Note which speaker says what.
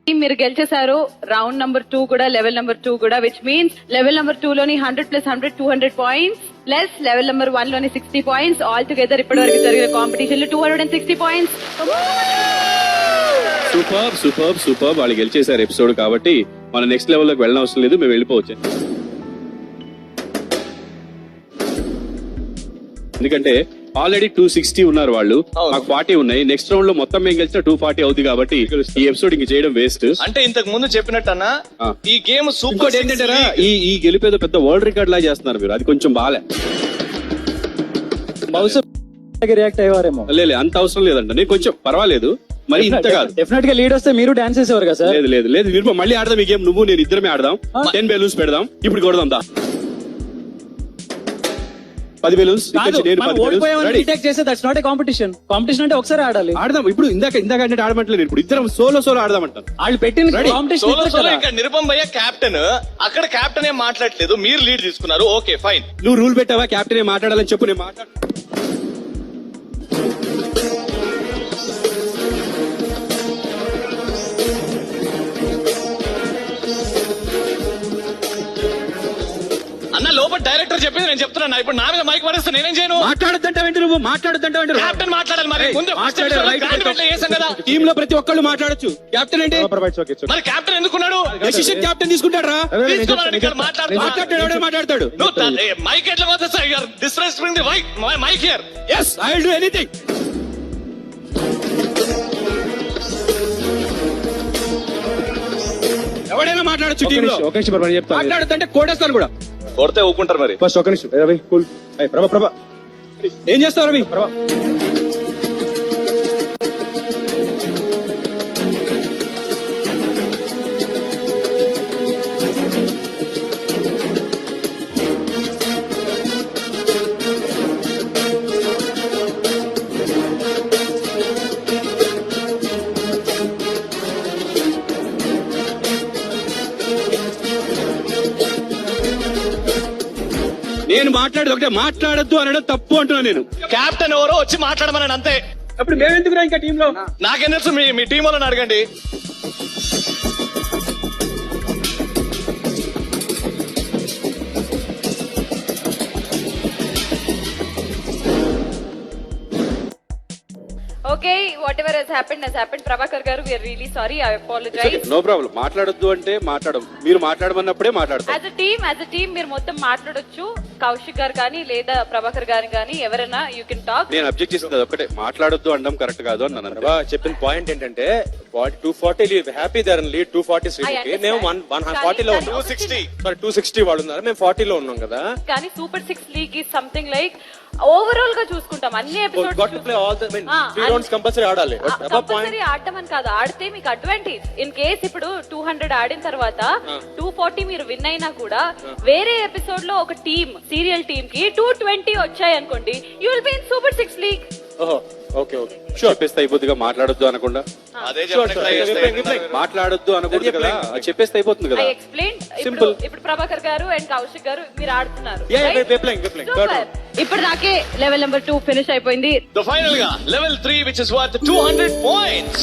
Speaker 1: మీరు గెలిచేశారు round number 2 కూడా level number 2 కూడా విచ్ మీన్స్ లెవెల్ నెంబర్ 2 లోని 100 + 100 200 పాయింట్స్ ప్లస్ లెవెల్ నెంబర్ 1 లోని 60 పాయింట్స్ ఆల్ టుగెదర్ ఇప్పటి వరకు జరిగిన కాంపిటీషన్ లో 260 పాయింట్స్.
Speaker 2: సూపర్ సూపర్ సూపర్ వాళ్ళు గెలిచేశారు ఎపిసోడ్ కాబట్టి మన నెక్స్ట్ లెవెల్ లోకి వెళ్ళిన అవసరం లేదు, మేము వెళ్ళిపోవచ్చు. ఎందుకంటే ఆల్రెడీ 260 ఉన్నారు వాళ్ళు, మాకు 40 ఉన్నాయి. నెక్స్ట్ రౌండ్ లో మొత్తం మేము గెలిచిన 240 అవుతుంది కాబట్టి ఈ ఎపిసోడ్ ఇంక చేయడం వేస్ట్.
Speaker 3: అంటే ఇంతకు ముందు చెప్పినట్టన్నా ఈ గేమ్ సూపర్.
Speaker 2: ఇంకోటి ఏంటంటే ఈ గెలిపేదో పెద్ద వరల్డ్ రికార్డ్ లా చేస్తున్నారు మీరు, అది కొంచెం బాలే.
Speaker 4: రియాక్ట్ అయ్యారేమో.
Speaker 2: లేదు అంత అవసరం లేదంట, నేను కొంచెం పర్వాలేదు, మరి ఇంత కాదు.
Speaker 4: డెఫినెట్ గా లీడ్ వస్తే మీరు డాన్స్ చేసేవారు కదా సార్.
Speaker 2: లేదు లేదు లేదు, మీరు మళ్ళీ ఆడదాం ఈ గేమ్, నువ్వు నేను ఇద్దరమే ఆడదాం. 10 బెలూన్స్ పెడదాం, ఇప్పుడు కొడదాం దా. 10 బెలూన్స్
Speaker 4: చేస్తే that's not a competition. Competition అంటే ఒకసారి ఆడాలి.
Speaker 2: ఆడదాం ఇప్పుడు. ఇందాక అంటే ఆడమంటలేదు, ఇప్పుడు ఇద్దరం సోలో ఆడదామంటారు.
Speaker 4: వాళ్ళు పెట్టిన
Speaker 3: కాంపిటీషన్. నిరుపం భయ్య కెప్టెన్, అక్కడ కెప్టెన్ ఏం మాట్లాడలేదు, మీరు లీడ్ తీసుకున్నారు. Okay fine.
Speaker 2: నువ్వు రూల్ పెట్టావా కెప్టెన్ ఏం మాట్లాడాలని చెప్పు, నేను మాట్లాడు.
Speaker 3: అన్న లోపల డైరెక్టర్ చెప్పింది నేను చెప్తున్నా. ఇప్పుడు నా మీద మైక్ వరిస్తే నేనేం చేయను?
Speaker 2: మాట్లాడొద్దంటే నువ్వు మాట్లాడొద్దంటే
Speaker 3: కెప్టెన్ మాట్లాడాలి. మరి ముందు చేసాం కదా,
Speaker 2: టీమ్ లో ప్రతి ఒక్కళ్ళు మాట్లాడొచ్చు. కెప్టెన్ అంటే
Speaker 3: మరి కెప్టెన్ ఎందుకున్నాడు?
Speaker 2: డెసిషన్ కెప్టెన్ తీసుకుంటాడు రా. మాట్లాడతాడు.
Speaker 3: మైక్ ఎట్లా వస్తుంది? Disrespecting the mic here.
Speaker 2: yes I will do anything. ఎవడైనా మాట్లాడొచ్చు టీమ్ లో. మాట్లాడొద్దంటే కోడేస్తాను కూడా.
Speaker 3: కొడితే ఊకుంటారు మరి.
Speaker 2: ఫస్ట్ ఒక నిమిషం రవి, కూల్. ప్రభా ఏం చేస్తావు రవి? ప్రభా నేను మాట్లాడేది ఒకటే, మాట్లాడద్దు అనడం తప్పు అంటున్నా నేను.
Speaker 3: కెప్టెన్ ఎవరో వచ్చి మాట్లాడమని అంతే.
Speaker 2: అప్పుడు మేమెందుకు రా ఇంకా టీమ్ లో?
Speaker 3: నాకేం తెలుసు, మీ టీం వాళ్ళని అడగండి.
Speaker 1: Okay whatever has happened Prabhakar garu we are really sorry, I apologise.
Speaker 2: No problem. మాట్లాడొద్దు అంటే మాట్లాడడం, మీరు మాట్లాడమన్నప్పుడే మాట్లాడతాం.
Speaker 1: యాజ్ అ టీమ్ మీరు మొత్తం మాట్లాడొచ్చు. కౌశిక్ గారు కానీ లేదా ప్రభాకర్ గారు కానీ ఎవరైనా యూ కెన్ టాక్.
Speaker 2: నేను అబ్జెక్ట్ చేసింది ఒకటే, మాట్లాడొద్దు అనడం కరెక్ట్ కాదు అన్నాను.
Speaker 5: చెప్పిన పాయింట్ ఏంటంటే 240 లీవ్ హ్యాపీ దర్ లీడ్ 240 శ్రీముఖి, మేము 140 లో ఉన్నాం. 260 వాళ్ళు ఉన్నారు, మేము 40 లో ఉన్నాం కదా.
Speaker 1: కానీ super 6 league is something like overall గా చూసుకుంటాం అన్ని episodes.
Speaker 5: Got to play all the 3 rounds compulsory ఆడాలి.
Speaker 1: కంపల్సరీ ఆడటం అని కాదు, ఆడితే మీకు అడ్వాంటేజ్. ఇన్ కేస్ ఇప్పుడు 200 ఆడిన తర్వాత 240 మీరు విన్ అయినా కూడా వేరే ఎపిసోడ్ లో ఒక టీమ్ సీరియల్ టీమ్ కి 220 వచ్చాయి అనుకోండి, you will be in super 6 league.
Speaker 5: Okay
Speaker 2: చెప్పేస్తే అయిపోతుందిగా, మాట్లాడొద్దు అనకుండా.
Speaker 3: అదే
Speaker 2: మాట్లాడొద్దు అనకూడదు కదా, చెప్పేస్తే అయిపోతుంది కదా.
Speaker 1: I explain. ఇప్పుడు ప్రభాకర్ గారు అండ్ కౌశిక్ గారు మీరు ఆడుతున్నారు. ఇప్పుడు నాకే లెవెల్ నెంబర్ 2 ఫినిష్ అయిపోయింది.
Speaker 3: ఫైనల్ గా level 3 which is worth 200 points.